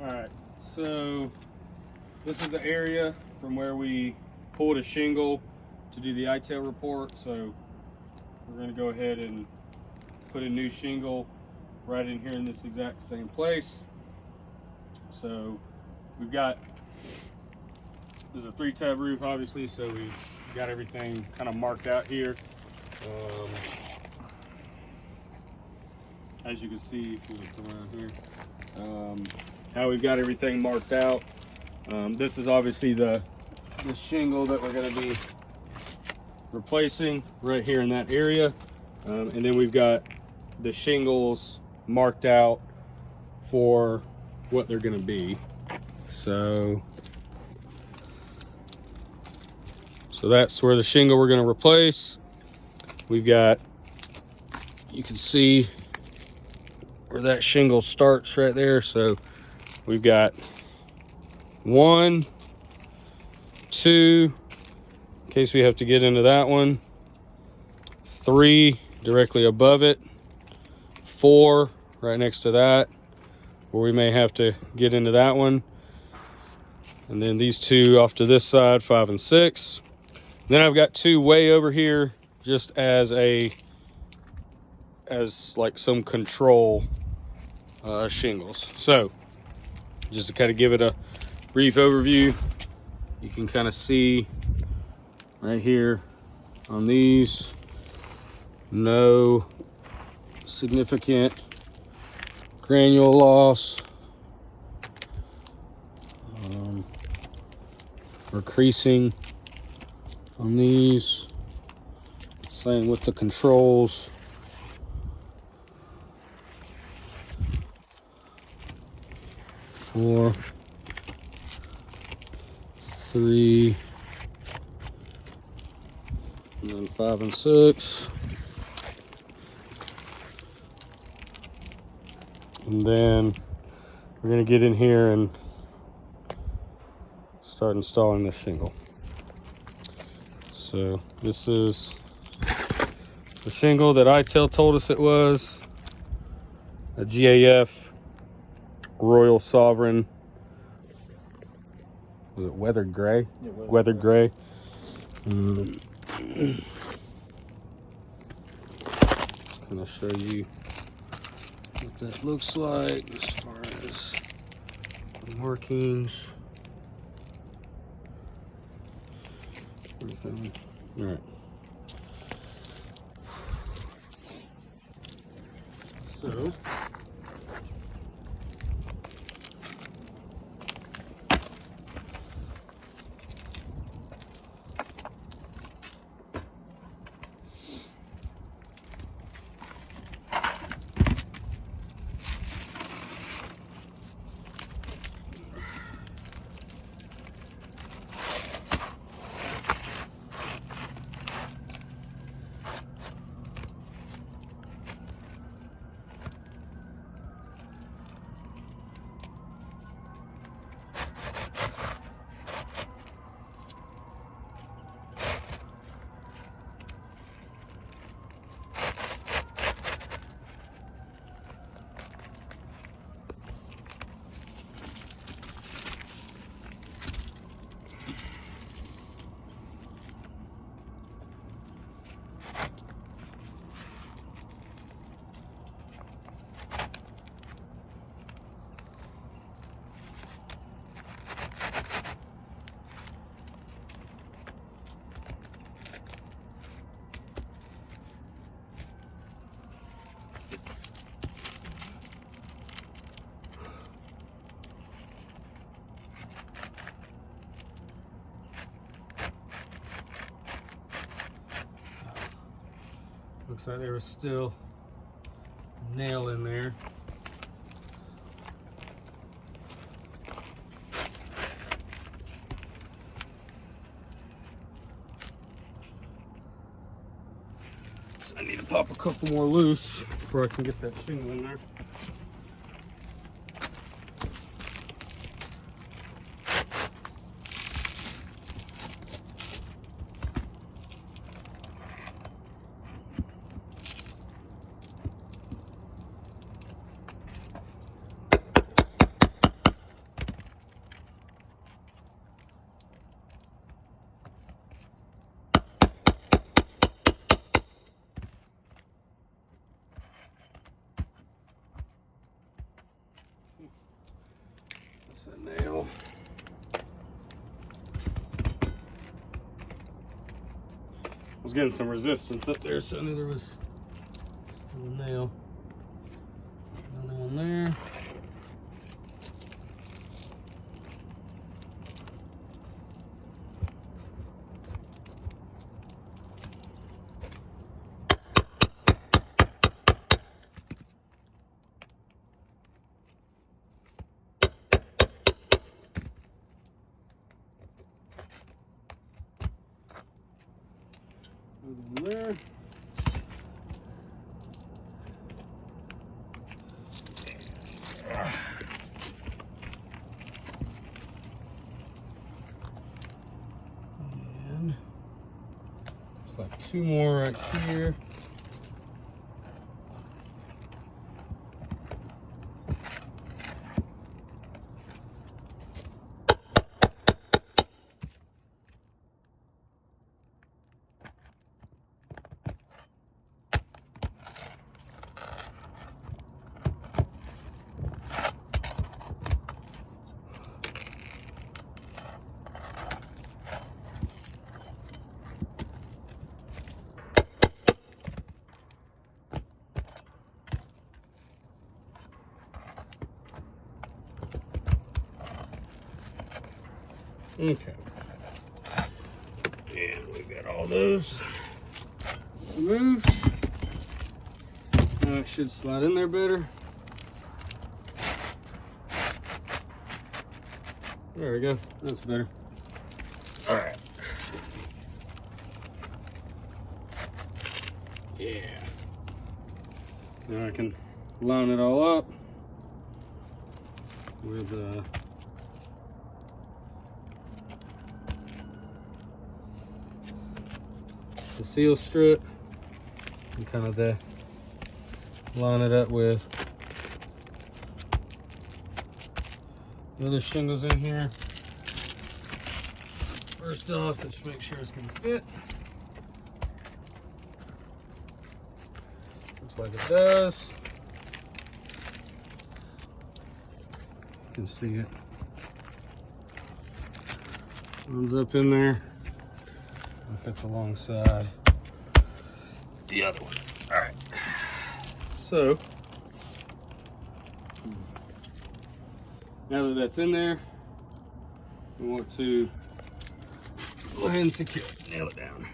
All right, so this is the area from where we pulled a shingle to do the ITAL report. So we're going to go ahead and put a new shingle right in here in this exact same place. So we've got, this is a 3-tab roof obviously, so we've got everything kind of marked out here. As you can see, if you look around here, how we've got everything marked out. This is obviously the shingle that we're going to be replacing right here in that area. And then we've got the shingles marked out for what they're going to be. So that's where the shingle we're going to replace. We've got, you can see where that shingle starts right there. So we've got 1, 2, in case we have to get into that one, 3 directly above it, 4 right next to that, where we may have to get into that one, and then these 2 off to this side, 5 and 6. Then I've got 2 way over here just as like some control shingles. So just to kind of give it a brief overview, you can kind of see right here on these, no significant granule loss or creasing on these. Same with the controls. Four, 3, and then 5 and 6. And then we're going to get in here and start installing this shingle. So this is the shingle that ITAL told us it was, a GAF Royal Sovereign. Was it weathered gray? Yeah, weathered gray. Just gonna show you what that looks like as far as the markings. Everything. All right. So looks like there was still a nail in there. So I need to pop a couple more loose before I can get that shingle in there. It's a nail. I was getting some resistance up there, so I knew there was still a nail. Another one there. There. And it's like two more right here. Okay. And we got all those removed. Now it should slide in there better. There we go. That's better. All right. Yeah. Now I can line it all up with the seal strip and kind of line it up with the other shingles in here. First off, let's make sure it's gonna fit. Looks like it does. You can see it. One's up in there. It fits alongside the other one. All right. So now that that's in there, we want to go ahead and secure it, nail it down.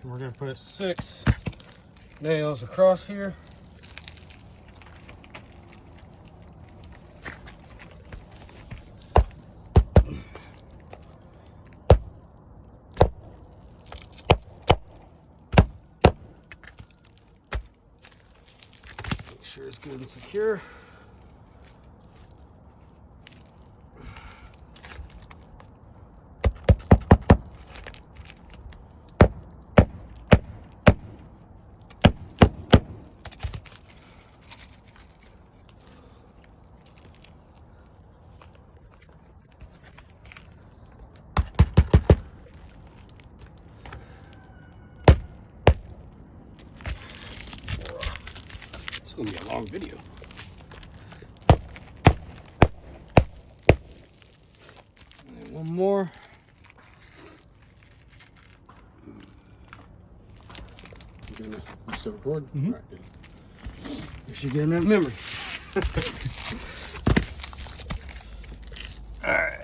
We're going to put 6 nails across here. Make sure it's good and secure. It's gonna be a long video. And one more. You still recording? Mm-hmm. All right, good. You should get enough memory. All right.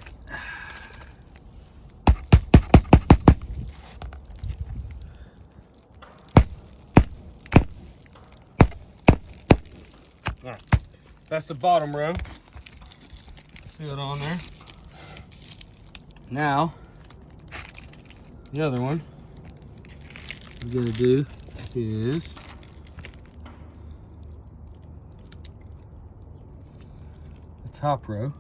All right. That's the bottom row. See it on there. Now, the other one we're gonna do is the top row.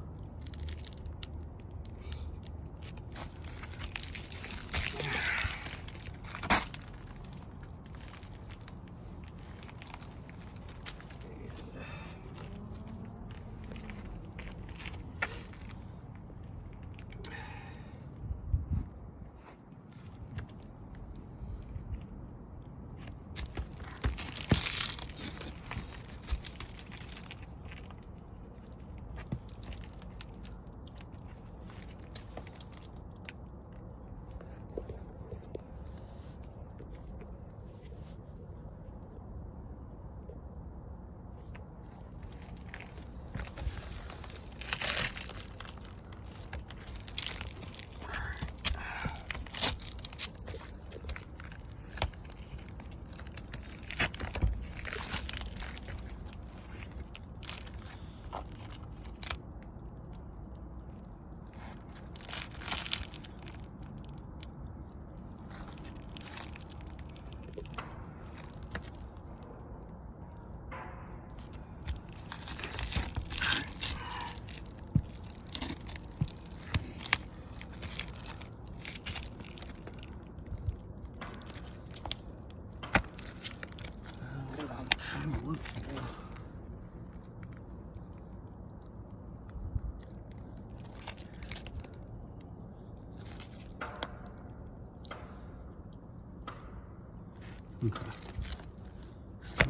Okay.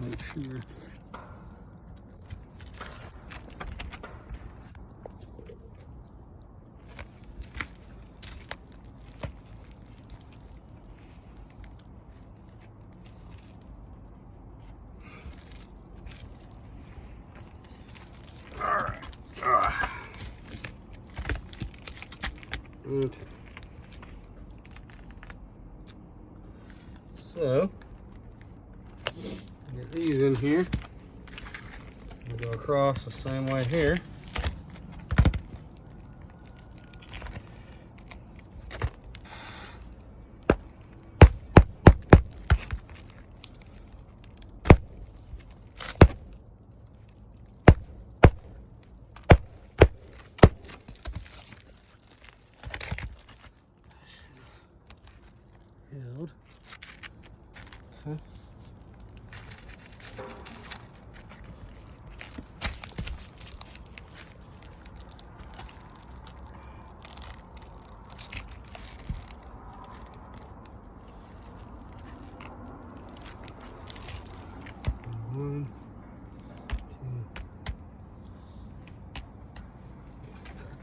Make sure. All right. Okay. So, get these in here. We'll go across the same way here. Held. Okay. One, two.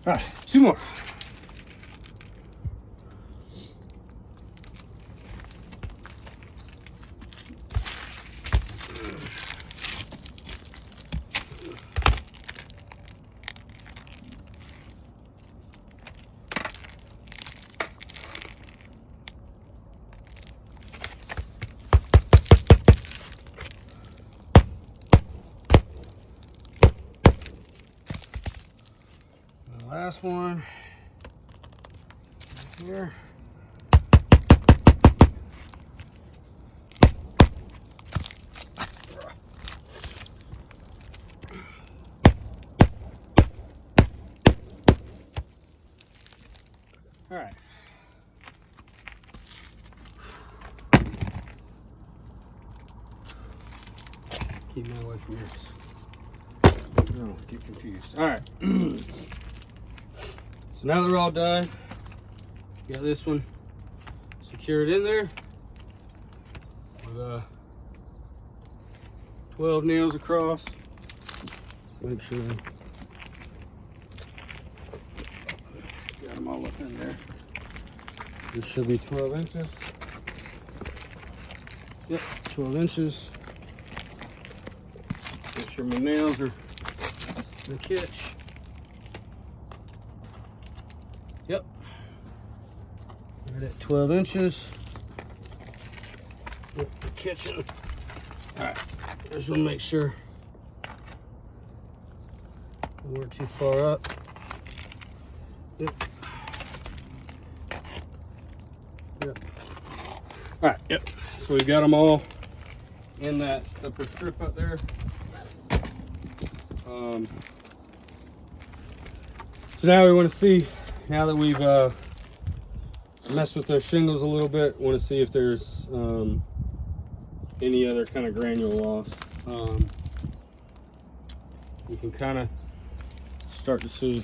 All right, two more. last one here. All right. Keep my away from yours. No, get confused. All right. So now that we're all done, got this one secured in there with 12 nails across. Make sure I got them all up in there. This should be 12 inches. Yep, 12 inches. Make sure my nails are in the catch. Yep. Right at 12 inches. Yep, the kitchen. Alright, I just want to make sure we weren't too far up. Yep. Yep. Alright, yep. So we've got them all in that upper strip up there. So now we want to see, now that we've messed with those shingles a little bit, want to see if there's any other kind of granule loss. You can kind of start to see.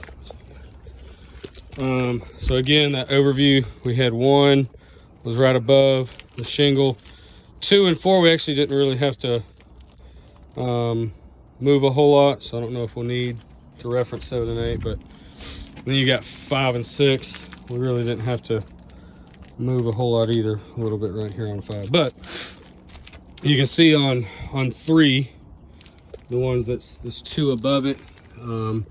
So again, that overview, we had 1 was right above the shingle. 2 and 4 we actually didn't really have to move a whole lot, so I don't know if we'll need to reference 7 and 8, but then you got 5 and 6. We really didn't have to move a whole lot either. A little bit right here on 5, but you can see on 3, the ones that's 2 above it, you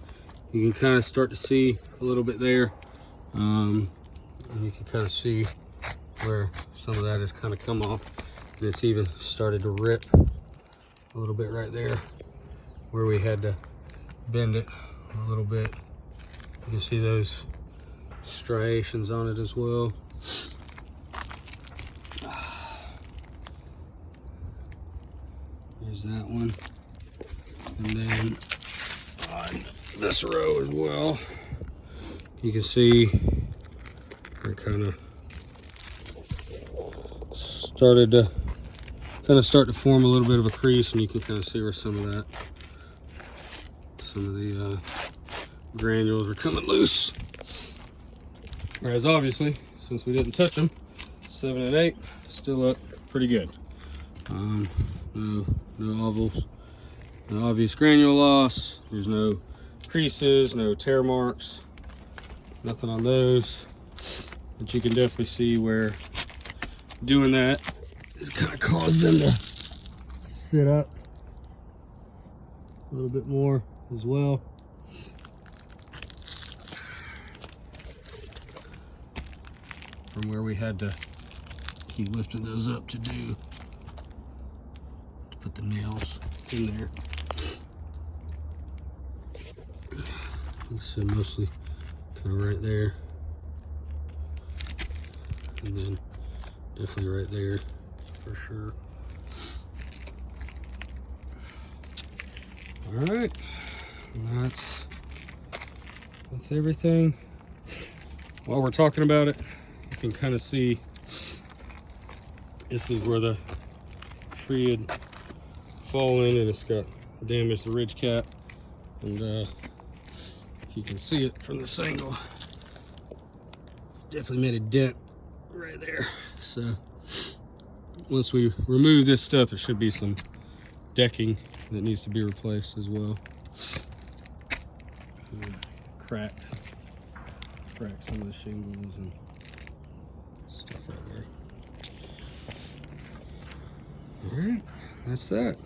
can kind of start to see a little bit there, and you can kind of see where some of that has kind of come off, and it's even started to rip a little bit right there where we had to bend it a little bit. You can see those striations on it as well. There's that one. And then on this row as well, you can see it kind of started to start to form a little bit of a crease, and you can kind of see where some of the granules are coming loose. Whereas obviously, since we didn't touch them, 7 and 8 still look pretty good. No ovals, no obvious granule loss. There's no creases, no tear marks, nothing on those. But you can definitely see where doing that has kind of caused them to sit up a little bit more as well. From where we had to keep lifting those up to put the nails in there. So mostly kind of right there, and then definitely right there for sure. All right, and that's everything. While we're talking about it, you can kind of see this is where the tree had fallen, and it's got damaged the ridge cap, and you can see it from this angle. Definitely made a dent right there. So once we remove this stuff, there should be some decking that needs to be replaced as well. Crack some of the shingles and stuff right there. All right, that's that.